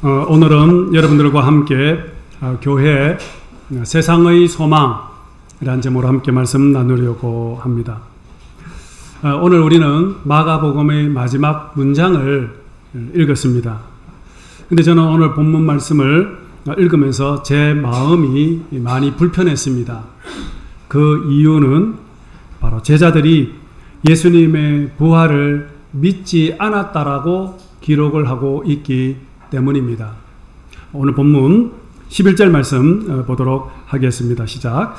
오늘은 여러분들과 함께 교회 세상의 소망이라는 제목으로 함께 말씀 나누려고 합니다. 오늘 우리는 마가복음의 마지막 문장을 읽었습니다. 근데 저는 오늘 본문 말씀을 읽으면서 제 마음이 많이 불편했습니다. 그 이유는 바로 제자들이 예수님의 부활을 믿지 않았다라고 기록을 하고 있기 때문입니다. 오늘 본문 11절 말씀 보도록 하겠습니다. 시작.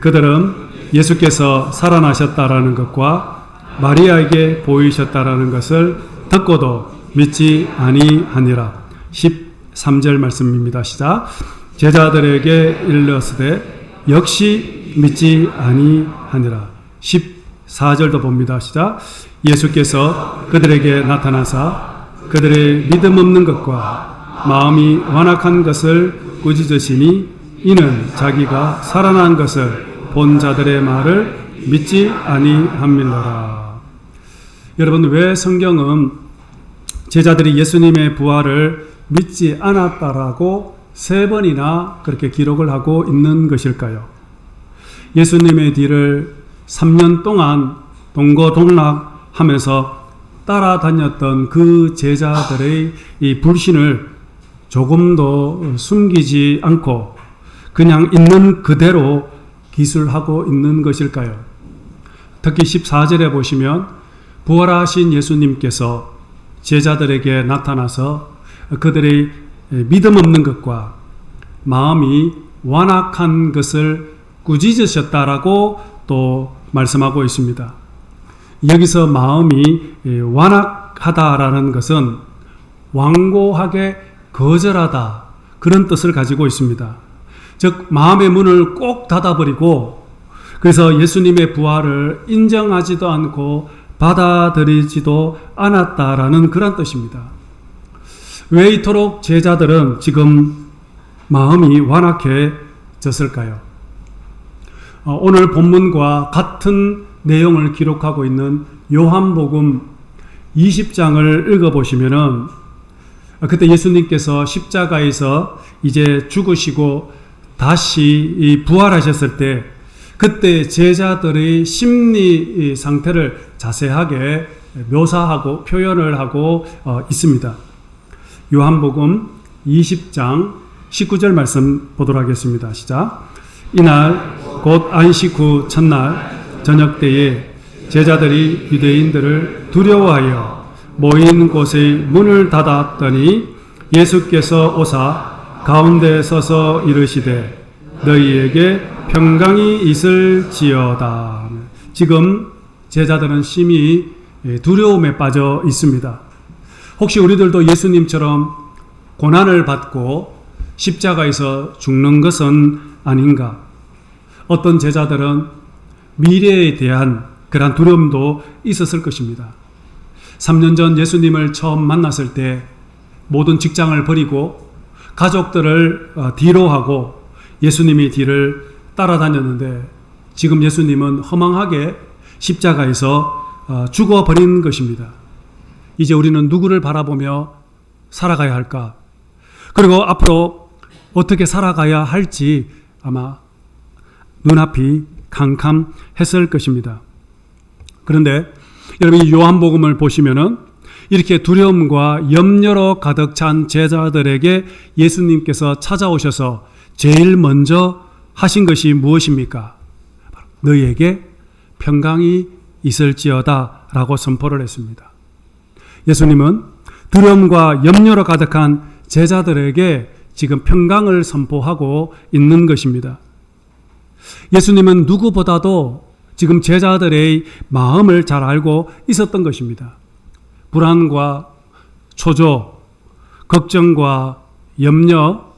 그들은 예수께서 살아나셨다라는 것과 마리아에게 보이셨다라는 것을 듣고도 믿지 아니하니라. 13절 말씀입니다. 시작. 제자들에게 일렀으되 역시 믿지 아니하니라. 14절도 봅니다. 시작. 예수께서 그들에게 나타나사 그들의 믿음 없는 것과 마음이 완악한 것을 꾸짖으시니 이는 자기가 살아난 것을 본 자들의 말을 믿지 아니함일러라. 여러분, 왜 성경은 제자들이 예수님의 부활을 믿지 않았다라고 3번이나 그렇게 기록을 하고 있는 것일까요? 예수님의 뒤를 3년 동안 동고동락하면서 따라다녔던 그 제자들의 이 불신을 조금도 숨기지 않고 그냥 있는 그대로 기술하고 있는 것일까요? 특히 14절에 보시면 부활하신 예수님께서 제자들에게 나타나서 그들의 믿음 없는 것과 마음이 완악한 것을 꾸짖으셨다라고 또 말씀하고 있습니다. 여기서 마음이 완악하다라는 것은 완고하게 거절하다, 그런 뜻을 가지고 있습니다. 즉 마음의 문을 꼭 닫아버리고 그래서 예수님의 부활을 인정하지도 않고 받아들이지도 않았다라는 그런 뜻입니다. 왜 이토록 제자들은 지금 마음이 완악해졌을까요? 오늘 본문과 같은 내용을 기록하고 있는 요한복음 20장을 읽어보시면은 그때 예수님께서 십자가에서 이제 죽으시고 다시 부활하셨을 때 그때 제자들의 심리 상태를 자세하게 묘사하고 표현을 하고 있습니다. 요한복음 20장 19절 말씀 보도록 하겠습니다. 시작. 이날 곧 안식 후 첫날 저녁 때에 제자들이 유대인들을 두려워하여 모인 곳의 문을 닫았더니 예수께서 오사 가운데 서서 이르시되 너희에게 평강이 있을지어다. 지금 제자들은 심히 두려움에 빠져 있습니다. 혹시 우리들도 예수님처럼 고난을 받고 십자가에서 죽는 것은 아닌가? 어떤 제자들은 미래에 대한 그런 두려움도 있었을 것입니다. 3년 전 예수님을 처음 만났을 때 모든 직장을 버리고 가족들을 뒤로 하고 예수님의 뒤를 따라다녔는데 지금 예수님은 허망하게 십자가에서 죽어버린 것입니다. 이제 우리는 누구를 바라보며 살아가야 할까? 그리고 앞으로 어떻게 살아가야 할지 아마 눈앞이 캄캄했을 것입니다. 그런데 여러분 이 요한복음을 보시면은 이렇게 두려움과 염려로 가득 찬 제자들에게 예수님께서 찾아오셔서 제일 먼저 하신 것이 무엇입니까? 너희에게 평강이 있을지어다 라고 선포를 했습니다. 예수님은 두려움과 염려로 가득한 제자들에게 지금 평강을 선포하고 있는 것입니다. 예수님은 누구보다도 지금 제자들의 마음을 잘 알고 있었던 것입니다. 불안과 초조, 걱정과 염려,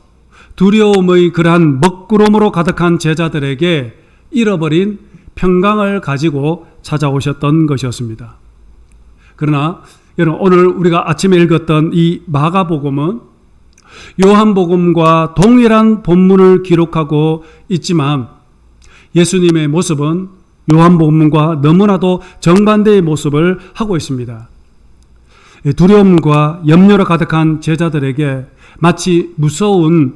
두려움의 그러한 먹구름으로 가득한 제자들에게 잃어버린 평강을 가지고 찾아오셨던 것이었습니다. 그러나 여러분, 오늘 우리가 아침에 읽었던 이 마가복음은 요한복음과 동일한 본문을 기록하고 있지만 예수님의 모습은 요한복음과 너무나도 정반대의 모습을 하고 있습니다. 두려움과 염려로 가득한 제자들에게 마치 무서운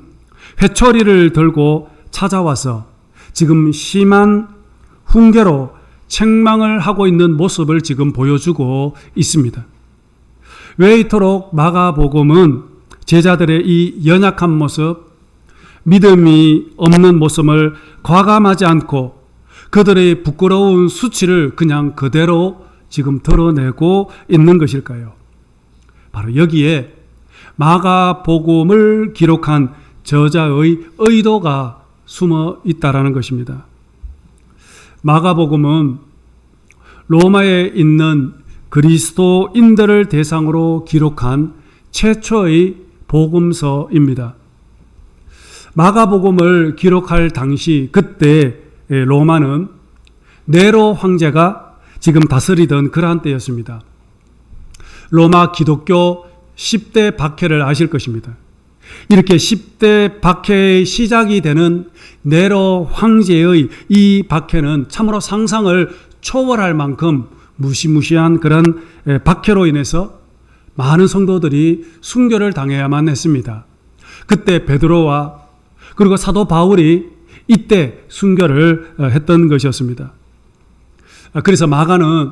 회초리를 들고 찾아와서 지금 심한 훈계로 책망을 하고 있는 모습을 지금 보여주고 있습니다. 왜 이토록 마가복음은 제자들의 이 연약한 모습, 믿음이 없는 모습을 과감하지 않고 그들의 부끄러운 수치를 그냥 그대로 지금 드러내고 있는 것일까요? 바로 여기에 마가복음을 기록한 저자의 의도가 숨어 있다라는 것입니다. 마가복음은 로마에 있는 그리스도인들을 대상으로 기록한 최초의 복음서입니다. 마가복음을 기록할 당시 그때 로마는 네로 황제가 지금 다스리던 그러한 때였습니다. 로마 기독교 10대 박해를 아실 것입니다. 이렇게 10대 박해의 시작이 되는 네로 황제의 이 박해는 참으로 상상을 초월할 만큼 무시무시한 그런 박해로 인해서 많은 성도들이 순교를 당해야만 했습니다. 그때 베드로와 그리고 사도 바울이 이때 순교를 했던 것이었습니다. 그래서 마가는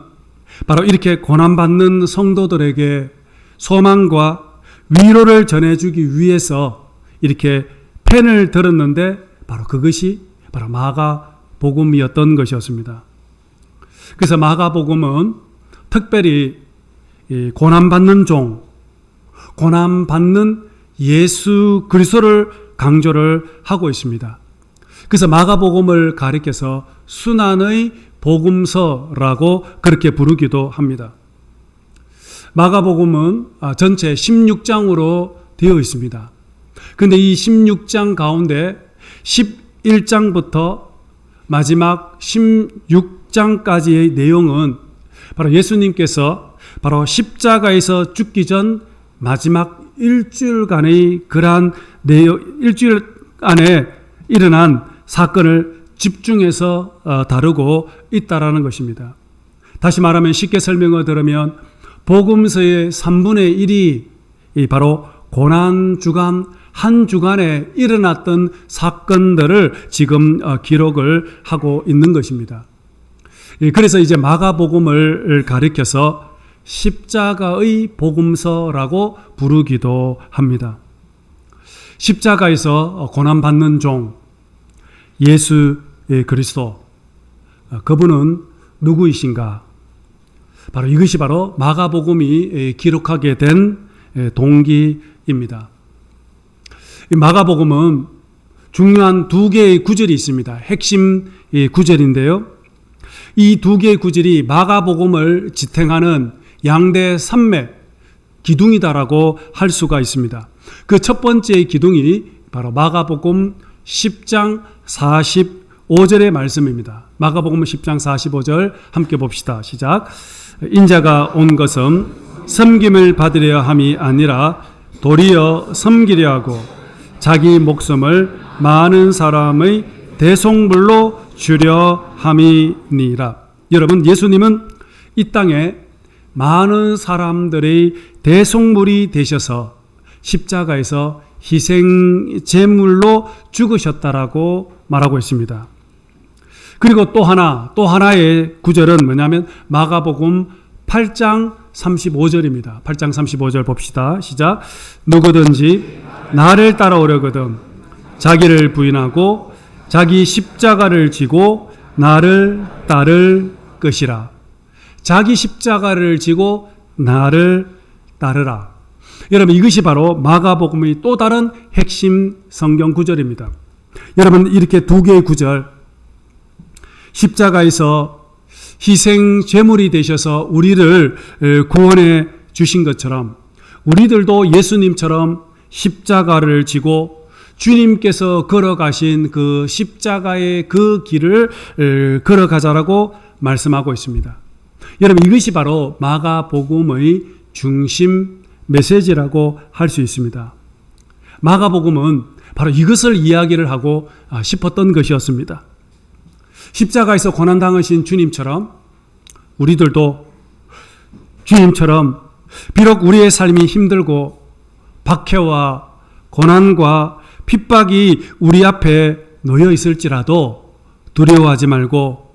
바로 이렇게 고난받는 성도들에게 소망과 위로를 전해주기 위해서 이렇게 펜을 들었는데 바로 그것이 바로 마가복음이었던 것이었습니다. 그래서 마가복음은 특별히 고난받는 종, 고난받는 예수 그리스도를 강조를 하고 있습니다. 그래서 마가복음을 가리켜서 순환의 복음서라고 그렇게 부르기도 합니다. 마가복음은 전체 16장으로 되어 있습니다. 그런데 이 16장 가운데 11장부터 마지막 16장까지의 내용은 바로 예수님께서 바로 십자가에서 죽기 전 마지막 일주일간의 그러한 내용, 일주일 안에 일어난 사건을 집중해서 다루고 있다라는 것입니다. 다시 말하면 쉽게 설명을 들으면 복음서의 3분의 1이 바로 고난주간 한 주간에 일어났던 사건들을 지금 기록을 하고 있는 것입니다. 그래서 이제 마가복음을 가리켜서 십자가의 복음서라고 부르기도 합니다. 십자가에서 고난받는 종 예수 그리스도, 그분은 누구이신가? 바로 이것이 바로 마가복음이 기록하게 된 동기입니다. 마가복음은 중요한 두 개의 구절이 있습니다. 핵심 구절인데요. 이 두 개의 구절이 마가복음을 지탱하는 양대 산맥 기둥이다라고 할 수가 있습니다. 그 첫 번째 기둥이 바로 마가복음 10장 45절의 말씀입니다. 마가복음 10장 45절 함께 봅시다. 시작. 인자가 온 것은 섬김을 받으려 함이 아니라 도리어 섬기려 하고 자기 목숨을 많은 사람의 대속물로 주려 함이니라. 여러분, 예수님은 이 땅에 많은 사람들의 대속물이 되셔서 십자가에서 희생 제물로 죽으셨다라고 말하고 있습니다. 그리고 또 하나의 구절은 뭐냐면 마가복음 8장 35절입니다. 8장 35절 봅시다. 시작. 누구든지 나를 따라오려거든 자기를 부인하고 자기 십자가를 지고 나를 따를 것이라. 자기 십자가를 지고 나를 따르라. 여러분, 이것이 바로 마가복음의 또 다른 핵심 성경 구절입니다. 여러분, 이렇게 두 개의 구절, 십자가에서 희생 제물이 되셔서 우리를 구원해 주신 것처럼 우리들도 예수님처럼 십자가를 지고 주님께서 걸어가신 그 십자가의 그 길을 걸어가자라고 말씀하고 있습니다. 여러분, 이것이 바로 마가복음의 중심 메시지라고 할 수 있습니다. 마가복음은 바로 이것을 이야기를 하고 싶었던 것이었습니다. 십자가에서 고난당하신 주님처럼 우리들도 주님처럼 비록 우리의 삶이 힘들고 박해와 고난과 핍박이 우리 앞에 놓여 있을지라도 두려워하지 말고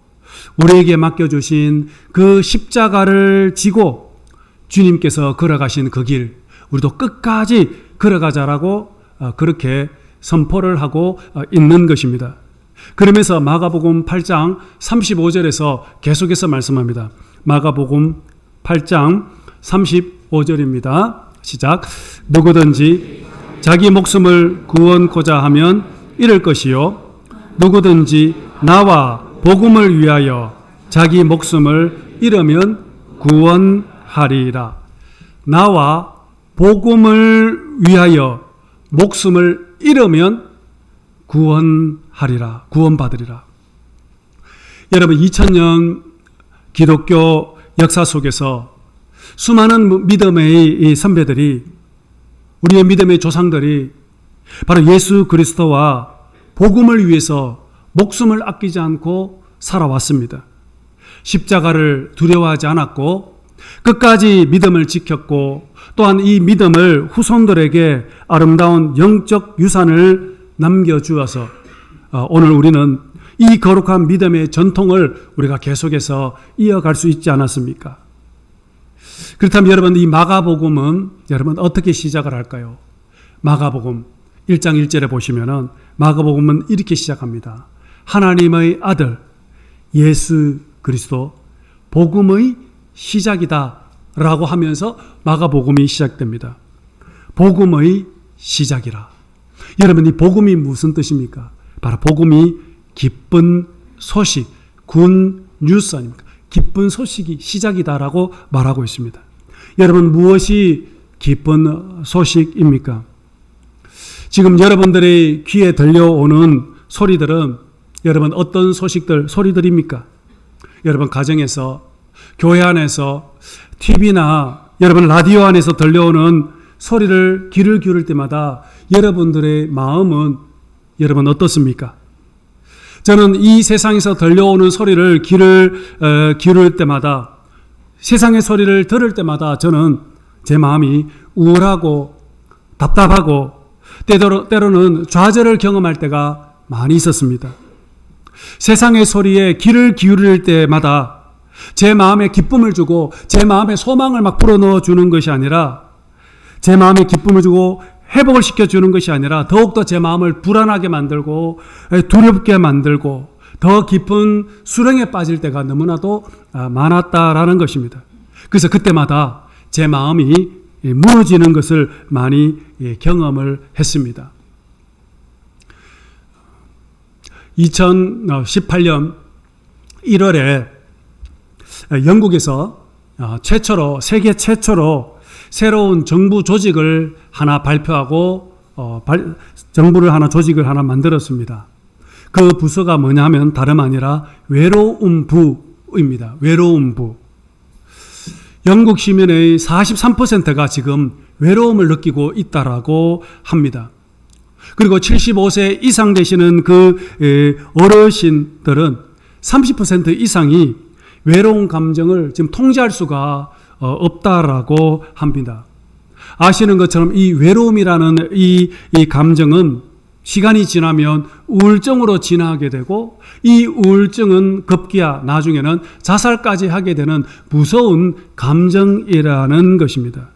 우리에게 맡겨주신 그 십자가를 지고 주님께서 걸어가신 그 길, 우리도 끝까지 걸어가자라고 그렇게 선포를 하고 있는 것입니다. 그러면서 마가복음 8장 35절에서 계속해서 말씀합니다. 마가복음 8장 35절입니다. 시작. 누구든지 자기 목숨을 구원코자 하면 잃을 것이요 누구든지 나와 복음을 위하여 자기 목숨을 잃으면 구원하리라. 나와 복음을 위하여 목숨을 잃으면 구원하리라. 구원받으리라. 여러분 2000년 기독교 역사 속에서 수많은 믿음의 선배들이, 우리의 믿음의 조상들이 바로 예수 그리스도와 복음을 위해서 목숨을 아끼지 않고 살아왔습니다. 십자가를 두려워하지 않았고 끝까지 믿음을 지켰고 또한 이 믿음을 후손들에게 아름다운 영적 유산을 남겨주어서 오늘 우리는 이 거룩한 믿음의 전통을 우리가 계속해서 이어갈 수 있지 않았습니까? 그렇다면 여러분, 이 마가복음은 여러분 어떻게 시작을 할까요? 마가복음 1장 1절에 보시면은 마가복음은 이렇게 시작합니다. 하나님의 아들 예수 그리스도 복음의 시작이다 라고 하면서 마가복음이 시작됩니다. 복음의 시작이라. 여러분, 이 복음이 무슨 뜻입니까? 바로 복음이 기쁜 소식, 굿 뉴스 아닙니까? 기쁜 소식이 시작이다라고 말하고 있습니다. 여러분, 무엇이 기쁜 소식입니까? 지금 여러분들의 귀에 들려오는 소리들은 여러분 어떤 소리들입니까? 여러분 가정에서, 교회 안에서, TV나 여러분 라디오 안에서 들려오는 소리를 귀를 기울일 때마다 여러분들의 마음은 여러분 어떻습니까? 저는 이 세상에서 들려오는 소리를 귀를 기울일 때마다, 세상의 소리를 들을 때마다 저는 제 마음이 우울하고 답답하고 때로는 좌절을 경험할 때가 많이 있었습니다. 세상의 소리에 귀를 기울일 때마다 제 마음에 기쁨을 주고 제 마음에 소망을 막 불어넣어 주는 것이 아니라, 제 마음에 기쁨을 주고 회복을 시켜주는 것이 아니라 더욱더 제 마음을 불안하게 만들고 두렵게 만들고 더 깊은 수렁에 빠질 때가 너무나도 많았다라는 것입니다. 그래서 그때마다 제 마음이 무너지는 것을 많이 경험을 했습니다. 2018년 1월에 영국에서 세계 최초로 새로운 정부 조직을 하나 발표하고 조직을 하나 만들었습니다. 그 부서가 뭐냐면 다름 아니라 외로움부입니다. 외로움부. 영국 시민의 43%가 지금 외로움을 느끼고 있다라고 합니다. 그리고 75세 이상 되시는 그 어르신들은 30% 이상이 외로운 감정을 지금 통제할 수가 없다라고 합니다. 아시는 것처럼 이 외로움이라는 이 감정은 시간이 지나면 우울증으로 진화하게 되고, 이 우울증은 급기야 나중에는 자살까지 하게 되는 무서운 감정이라는 것입니다.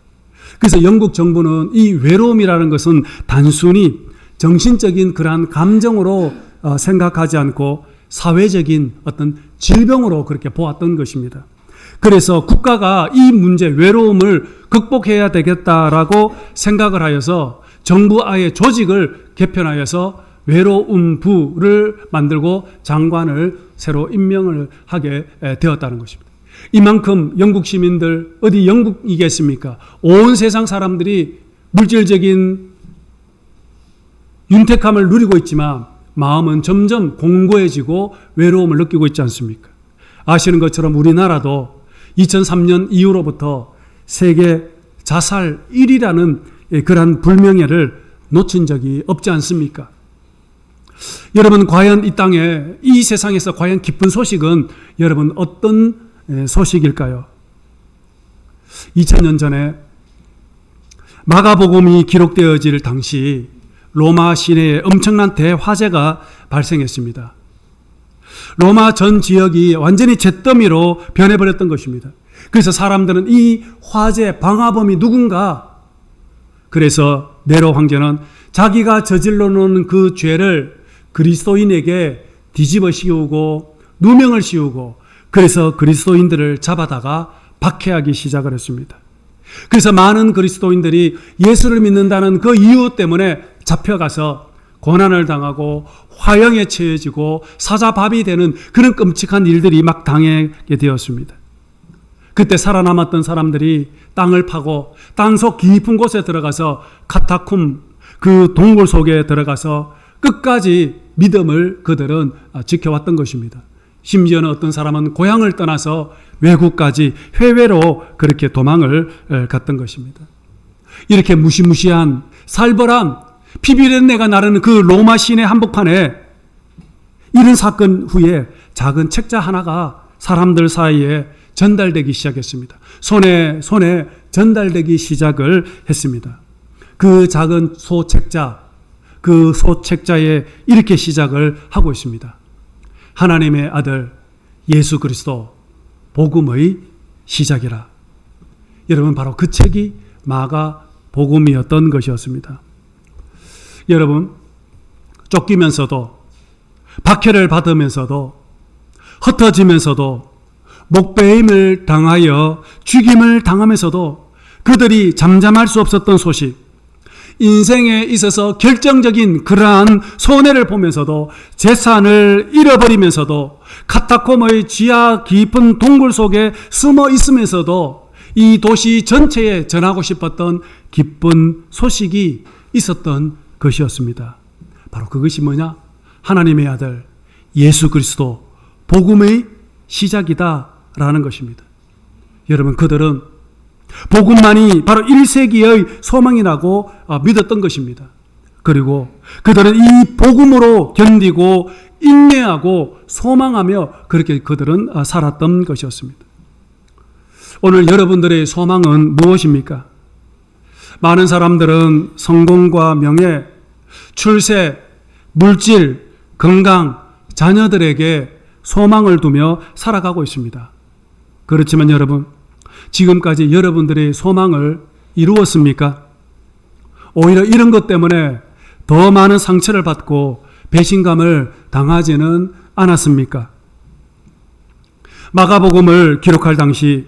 그래서 영국 정부는 이 외로움이라는 것은 단순히 정신적인 그러한 감정으로 생각하지 않고 사회적인 어떤 질병으로 그렇게 보았던 것입니다. 그래서 국가가 이 문제, 외로움을 극복해야 되겠다라고 생각을 하여서 정부 아예 조직을 개편하여서 외로움부를 만들고 장관을 새로 임명을 하게 되었다는 것입니다. 이만큼 영국 시민들, 어디 영국이겠습니까? 온 세상 사람들이 물질적인 윤택함을 누리고 있지만 마음은 점점 공고해지고 외로움을 느끼고 있지 않습니까? 아시는 것처럼 우리나라도 2003년 이후로부터 세계 자살 1위라는 그러한 불명예를 놓친 적이 없지 않습니까? 여러분, 과연 이 땅에, 이 세상에서 과연 기쁜 소식은 여러분 어떤 소식일까요? 2000년 전에 마가복음이 기록되어질 당시 로마 시내에 엄청난 대화재가 발생했습니다. 로마 전 지역이 완전히 잿더미로 변해버렸던 것입니다. 그래서 사람들은 이 화재 방화범이 누군가, 그래서 네로 황제는 자기가 저질러 놓은 그 죄를 그리스도인에게 뒤집어 씌우고 누명을 씌우고, 그래서 그리스도인들을 잡아다가 박해하기 시작을 했습니다. 그래서 많은 그리스도인들이 예수를 믿는다는 그 이유 때문에 잡혀가서 고난을 당하고 화형에 처해지고 사자밥이 되는 그런 끔찍한 일들이 막 당하게 되었습니다. 그때 살아남았던 사람들이 땅을 파고 땅속 깊은 곳에 들어가서 카타콤, 그 동굴 속에 들어가서 끝까지 믿음을 그들은 지켜왔던 것입니다. 심지어는 어떤 사람은 고향을 떠나서 외국까지 해외로 그렇게 도망을 갔던 것입니다. 이렇게 무시무시한 살벌한 피비린내가 나르는 그 로마 시내 한복판에 이런 사건 후에 작은 책자 하나가 사람들 사이에 전달되기 시작했습니다. 손에 전달되기 시작을 했습니다. 그 작은 소책자, 그 소책자에 이렇게 시작을 하고 있습니다. 하나님의 아들 예수 그리스도 복음의 시작이라. 여러분, 바로 그 책이 마가복음이었던 것이었습니다. 여러분, 쫓기면서도 박해를 받으면서도 흩어지면서도 목배임을 당하여 죽임을 당하면서도 그들이 잠잠할 수 없었던 소식, 인생에 있어서 결정적인 그러한 손해를 보면서도 재산을 잃어버리면서도 카타콤의 지하 깊은 동굴 속에 숨어 있으면서도 이 도시 전체에 전하고 싶었던 기쁜 소식이 있었던 것이었습니다. 바로 그것이 뭐냐? 하나님의 아들 예수 그리스도 복음의 시작이다라는 것입니다. 여러분, 그들은 복음만이 바로 1세기의 소망이라고 믿었던 것입니다. 그리고 그들은 이 복음으로 견디고 인내하고 소망하며 그렇게 그들은 살았던 것이었습니다. 오늘 여러분들의 소망은 무엇입니까? 많은 사람들은 성공과 명예, 출세, 물질, 건강, 자녀들에게 소망을 두며 살아가고 있습니다. 그렇지만 여러분, 지금까지 여러분들의 소망을 이루었습니까? 오히려 이런 것 때문에 더 많은 상처를 받고 배신감을 당하지는 않았습니까? 마가복음을 기록할 당시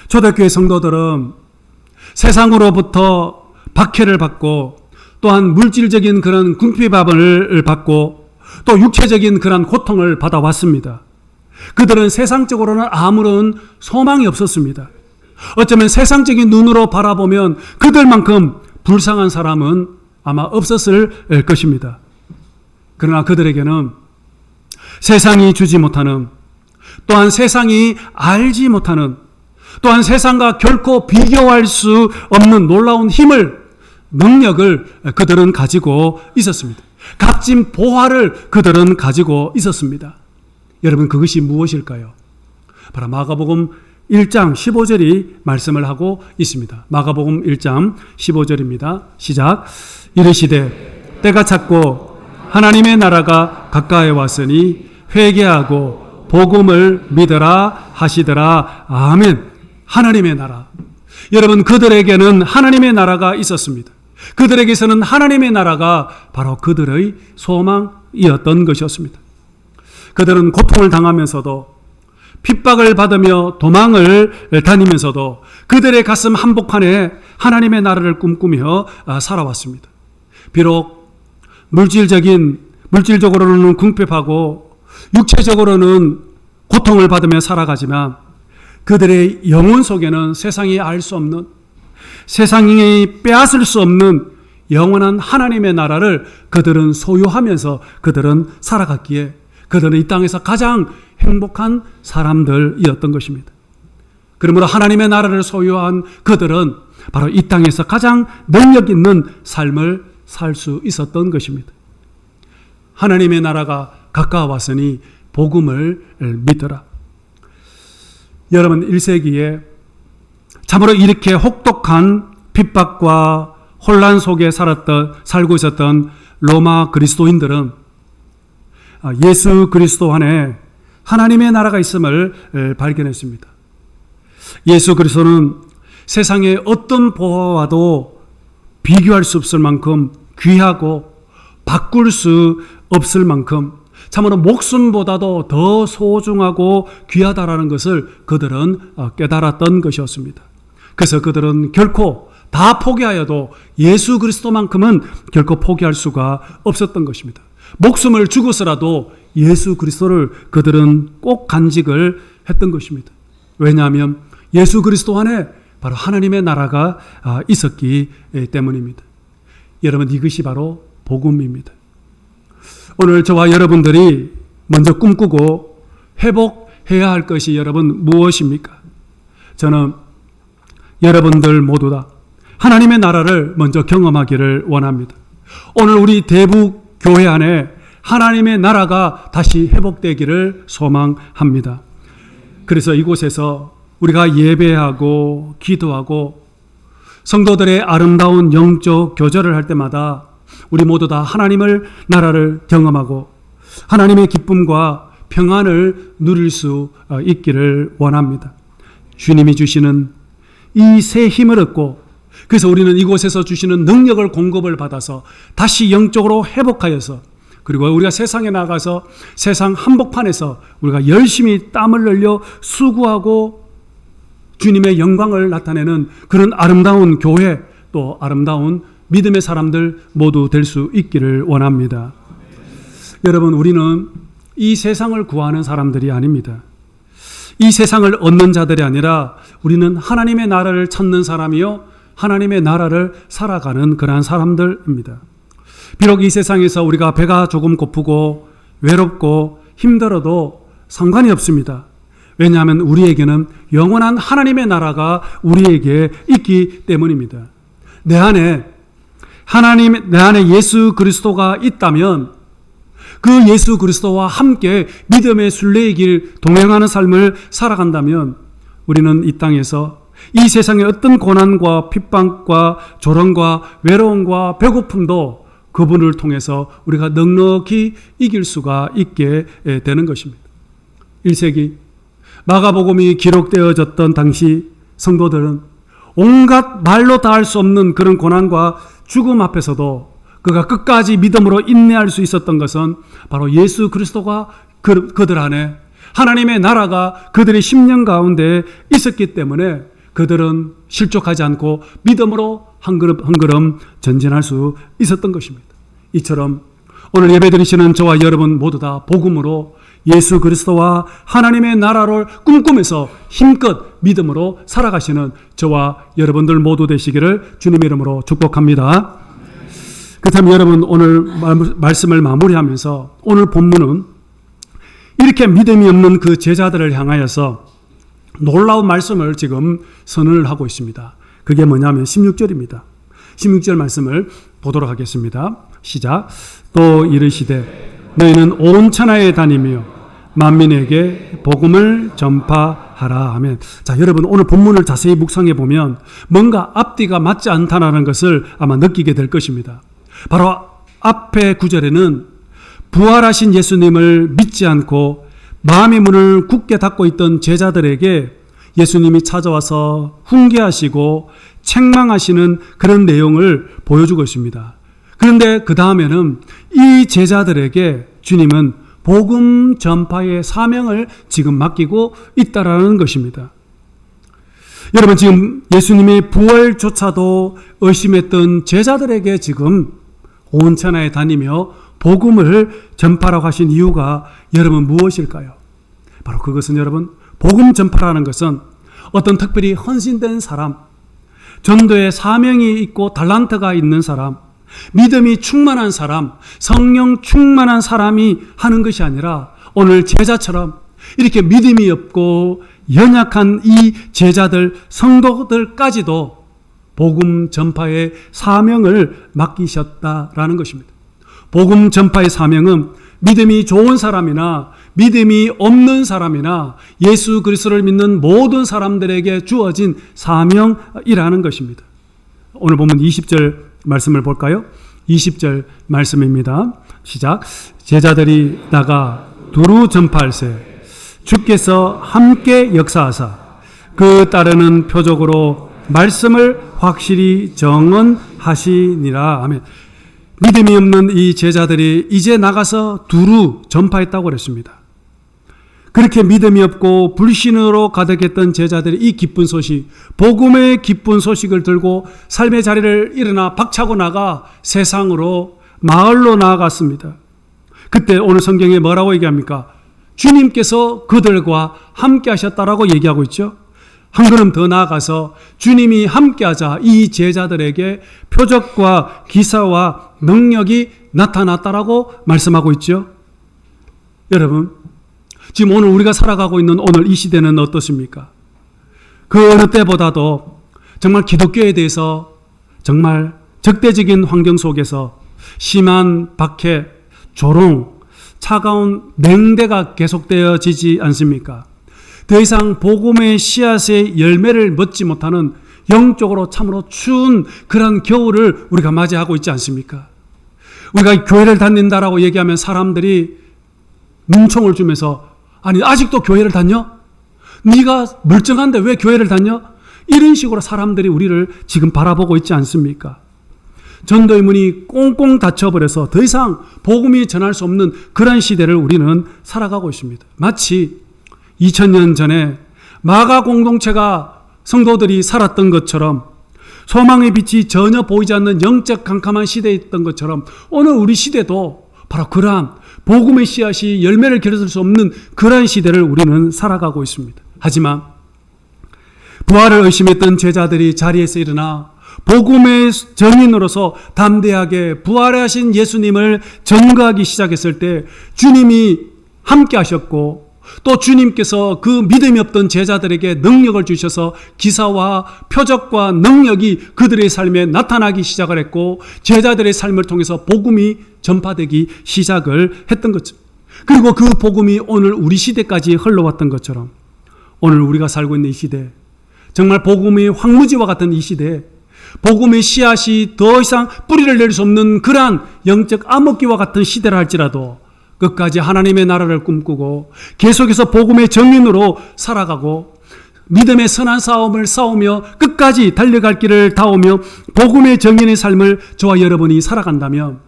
초대교회 성도들은 세상으로부터 박해를 받고 또한 물질적인 그런 궁핍함을 받고 또 육체적인 그런 고통을 받아왔습니다. 그들은 세상적으로는 아무런 소망이 없었습니다. 어쩌면 세상적인 눈으로 바라보면 그들만큼 불쌍한 사람은 아마 없었을 것입니다. 그러나 그들에게는 세상이 주지 못하는, 또한 세상이 알지 못하는, 또한 세상과 결코 비교할 수 없는 놀라운 힘을, 능력을 그들은 가지고 있었습니다. 값진 보화를 그들은 가지고 있었습니다. 여러분, 그것이 무엇일까요? 바로 마가복음 1장 15절이 말씀을 하고 있습니다. 마가복음 1장 15절입니다. 시작. 이르시되 때가 찼고 하나님의 나라가 가까이 왔으니 회개하고 복음을 믿으라 하시더라. 아멘. 하나님의 나라. 여러분, 그들에게는 하나님의 나라가 있었습니다. 그들에게서는 하나님의 나라가 바로 그들의 소망이었던 것이었습니다. 그들은 고통을 당하면서도 핍박을 받으며 도망을 다니면서도 그들의 가슴 한복판에 하나님의 나라를 꿈꾸며 살아왔습니다. 비록 물질적으로는 궁핍하고 육체적으로는 고통을 받으며 살아가지만 그들의 영혼 속에는 세상이 알 수 없는, 세상이 빼앗을 수 없는 영원한 하나님의 나라를 그들은 소유하면서 그들은 살아갔기에 그들은 이 땅에서 가장 행복한 사람들이었던 것입니다. 그러므로 하나님의 나라를 소유한 그들은 바로 이 땅에서 가장 능력 있는 삶을 살 수 있었던 것입니다. 하나님의 나라가 가까웠으니 복음을 믿어라. 여러분, 1세기에 참으로 이렇게 혹독한 핍박과 혼란 속에 살고 있었던 로마 그리스도인들은 예수 그리스도 안에 하나님의 나라가 있음을 발견했습니다. 예수 그리스도는 세상의 어떤 보화와도 비교할 수 없을 만큼 귀하고 바꿀 수 없을 만큼 참으로 목숨보다도 더 소중하고 귀하다라는 것을 그들은 깨달았던 것이었습니다. 그래서 그들은 결코 다 포기하여도 예수 그리스도만큼은 결코 포기할 수가 없었던 것입니다. 목숨을 주고서라도 예수 그리스도를 그들은 꼭 간직을 했던 것입니다. 왜냐하면 예수 그리스도 안에 바로 하나님의 나라가 있었기 때문입니다. 여러분, 이것이 바로 복음입니다. 오늘 저와 여러분들이 먼저 꿈꾸고 회복해야 할 것이 여러분 무엇입니까? 저는 여러분들 모두 다 하나님의 나라를 먼저 경험하기를 원합니다. 오늘 우리 대북 교회 안에 하나님의 나라가 다시 회복되기를 소망합니다. 그래서 이곳에서 우리가 예배하고 기도하고 성도들의 아름다운 영적 교제를 할 때마다 우리 모두 다 하나님의 나라를 경험하고 하나님의 기쁨과 평안을 누릴 수 있기를 원합니다. 주님이 주시는 이 새 힘을 얻고 그래서 우리는 이곳에서 주시는 능력을 공급을 받아서 다시 영적으로 회복하여서 그리고 우리가 세상에 나가서 세상 한복판에서 우리가 열심히 땀을 흘려 수고하고 주님의 영광을 나타내는 그런 아름다운 교회 또 아름다운 믿음의 사람들 모두 될 수 있기를 원합니다. 여러분, 우리는 이 세상을 구하는 사람들이 아닙니다. 이 세상을 얻는 자들이 아니라 우리는 하나님의 나라를 찾는 사람이요 하나님의 나라를 살아가는 그러한 사람들입니다. 비록 이 세상에서 우리가 배가 조금 고프고 외롭고 힘들어도 상관이 없습니다. 왜냐하면 우리에게는 영원한 하나님의 나라가 우리에게 있기 때문입니다. 내 안에 예수 그리스도가 있다면 그 예수 그리스도와 함께 믿음의 순례의 길 동행하는 삶을 살아간다면 우리는 이 땅에서 이 세상의 어떤 고난과 핍박과 조롱과 외로움과 배고픔도 그분을 통해서 우리가 넉넉히 이길 수가 있게 되는 것입니다. 1세기 마가복음이 기록되어졌던 당시 성도들은 온갖 말로 다 할 수 없는 그런 고난과 죽음 앞에서도 그가 끝까지 믿음으로 인내할 수 있었던 것은 바로 예수 그리스도가 그들 안에 하나님의 나라가 그들의 심령 가운데 있었기 때문에 그들은 실족하지 않고 믿음으로 한 걸음 전진할 수 있었던 것입니다. 이처럼 오늘 예배드리시는 저와 여러분 모두 다 복음으로 예수 그리스도와 하나님의 나라를 꿈꾸면서 힘껏 믿음으로 살아가시는 저와 여러분들 모두 되시기를 주님의 이름으로 축복합니다. 그렇다면 여러분, 오늘 말씀을 마무리하면서 오늘 본문은 이렇게 믿음이 없는 그 제자들을 향하여서 놀라운 말씀을 지금 선언을 하고 있습니다. 그게 뭐냐면 16절입니다. 16절 말씀을 보도록 하겠습니다. 시작. 또 이르시되 너희는 온 천하에 다니며 만민에게 복음을 전파하라 하면, 자, 여러분 오늘 본문을 자세히 묵상해 보면 뭔가 앞뒤가 맞지 않다는 것을 아마 느끼게 될 것입니다. 바로 앞에 구절에는 부활하신 예수님을 믿지 않고 마음의 문을 굳게 닫고 있던 제자들에게 예수님이 찾아와서 훈계하시고 책망하시는 그런 내용을 보여주고 있습니다. 그런데 그 다음에는 이 제자들에게 주님은 복음 전파의 사명을 지금 맡기고 있다라는 것입니다. 여러분, 지금 예수님의 부활조차도 의심했던 제자들에게 지금 온 천하에 다니며 복음을 전파라고 하신 이유가 여러분 무엇일까요? 바로 그것은 여러분, 복음 전파라는 것은 어떤 특별히 헌신된 사람, 전도의 사명이 있고 달란트가 있는 사람, 믿음이 충만한 사람, 성령 충만한 사람이 하는 것이 아니라 오늘 제자처럼 이렇게 믿음이 없고 연약한 이 제자들, 성도들까지도 복음 전파의 사명을 맡기셨다라는 것입니다. 복음 전파의 사명은 믿음이 좋은 사람이나 믿음이 없는 사람이나 예수 그리스도를 믿는 모든 사람들에게 주어진 사명이라는 것입니다. 오늘 보면 20절 말씀을 볼까요? 20절 말씀입니다. 시작. 제자들이 나가 두루 전파할세 주께서 함께 역사하사 그 따르는 표적으로 말씀을 확실히 정언하시니라. 아멘. 믿음이 없는 이 제자들이 이제 나가서 두루 전파했다고 그랬습니다. 그렇게 믿음이 없고 불신으로 가득했던 제자들이 이 기쁜 소식, 복음의 기쁜 소식을 들고 삶의 자리를 일어나 박차고 나가 세상으로, 마을로 나아갔습니다. 그때 오늘 성경에 뭐라고 얘기합니까? 주님께서 그들과 함께 하셨다라고 얘기하고 있죠. 한 걸음 더 나아가서 주님이 함께하자 이 제자들에게 표적과 기사와 능력이 나타났다라고 말씀하고 있죠. 여러분, 지금 오늘 우리가 살아가고 있는 오늘 이 시대는 어떻습니까? 그 어느 때보다도 정말 기독교에 대해서 정말 적대적인 환경 속에서 심한 박해, 조롱, 차가운 냉대가 계속되어지지 않습니까? 더 이상 복음의 씨앗의 열매를 맺지 못하는 영적으로 참으로 추운 그런 겨울을 우리가 맞이하고 있지 않습니까? 우리가 교회를 다닌다라고 얘기하면 사람들이 눈총을 주면서 아니 아직도 교회를 다녀? 네가 멀쩡한데 왜 교회를 다녀? 이런 식으로 사람들이 우리를 지금 바라보고 있지 않습니까? 전도의 문이 꽁꽁 닫혀버려서 더 이상 복음이 전할 수 없는 그런 시대를 우리는 살아가고 있습니다. 마치 2000년 전에 마가 공동체가 성도들이 살았던 것처럼 소망의 빛이 전혀 보이지 않는 영적 캄캄한 시대에 있던 것처럼 오늘 우리 시대도 바로 그러한 복음의 씨앗이 열매를 기를 수 없는 그러한 시대를 우리는 살아가고 있습니다. 하지만 부활을 의심했던 제자들이 자리에서 일어나 복음의 증인으로서 담대하게 부활하신 예수님을 전가하기 시작했을 때 주님이 함께 하셨고 또 주님께서 그 믿음이 없던 제자들에게 능력을 주셔서 기사와 표적과 능력이 그들의 삶에 나타나기 시작을 했고 제자들의 삶을 통해서 복음이 전파되기 시작을 했던 것처럼 그리고 그 복음이 오늘 우리 시대까지 흘러왔던 것처럼 오늘 우리가 살고 있는 이 시대 정말 복음의 황무지와 같은 이 시대에 복음의 씨앗이 더 이상 뿌리를 낼 수 없는 그러한 영적 암흑기와 같은 시대라 할지라도 끝까지 하나님의 나라를 꿈꾸고 계속해서 복음의 정인으로 살아가고 믿음의 선한 싸움을 싸우며 끝까지 달려갈 길을 다오며 복음의 정인의 삶을 저와 여러분이 살아간다면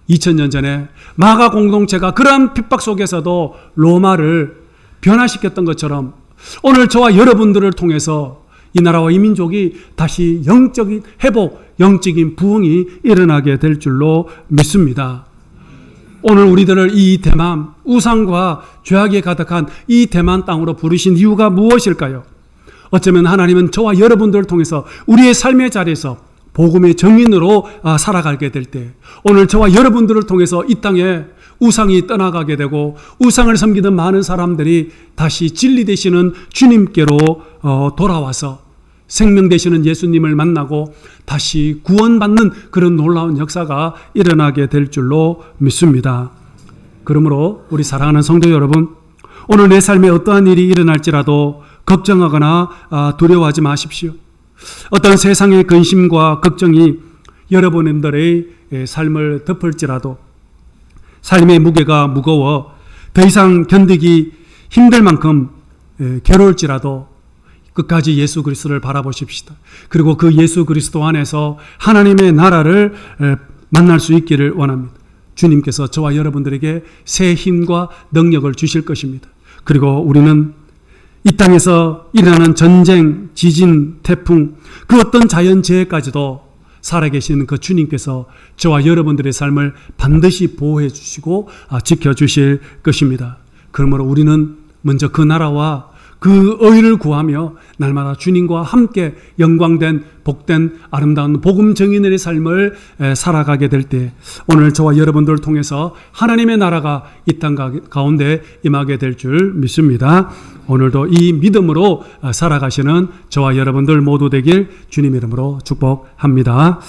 2000년 전에 마가 공동체가 그러한 핍박 속에서도 로마를 변화시켰던 것처럼 오늘 저와 여러분들을 통해서 이 나라와 이 민족이 다시 영적인 회복, 영적인 부흥이 일어나게 될 줄로 믿습니다. 오늘 우리들을 이 대만, 우상과 죄악에 가득한 이 대만 땅으로 부르신 이유가 무엇일까요? 어쩌면 하나님은 저와 여러분들을 통해서 우리의 삶의 자리에서 복음의 정인으로 살아가게 될 때 오늘 저와 여러분들을 통해서 이 땅에 우상이 떠나가게 되고 우상을 섬기던 많은 사람들이 다시 진리 되시는 주님께로 돌아와서 생명 되시는 예수님을 만나고 다시 구원받는 그런 놀라운 역사가 일어나게 될 줄로 믿습니다. 그러므로 우리 사랑하는 성도 여러분, 오늘 내 삶에 어떠한 일이 일어날지라도 걱정하거나 두려워하지 마십시오. 어떤 세상의 근심과 걱정이 여러분들의 삶을 덮을지라도 삶의 무게가 무거워 더 이상 견디기 힘들 만큼 괴로울지라도 끝까지 예수 그리스도를 바라보십시다. 그리고 그 예수 그리스도 안에서 하나님의 나라를 만날 수 있기를 원합니다. 주님께서 저와 여러분들에게 새 힘과 능력을 주실 것입니다. 그리고 우리는 이 땅에서 일어나는 전쟁, 지진, 태풍, 그 어떤 자연재해까지도 살아계신 그 주님께서 저와 여러분들의 삶을 반드시 보호해 주시고 지켜주실 것입니다. 그러므로 우리는 먼저 그 나라와 그 의를 구하며 날마다 주님과 함께 영광된 복된 아름다운 복음 증인의 삶을 살아가게 될 때 오늘 저와 여러분들을 통해서 하나님의 나라가 이 땅 가운데 임하게 될 줄 믿습니다. 오늘도 이 믿음으로 살아가시는 저와 여러분들 모두 되길 주님 이름으로 축복합니다.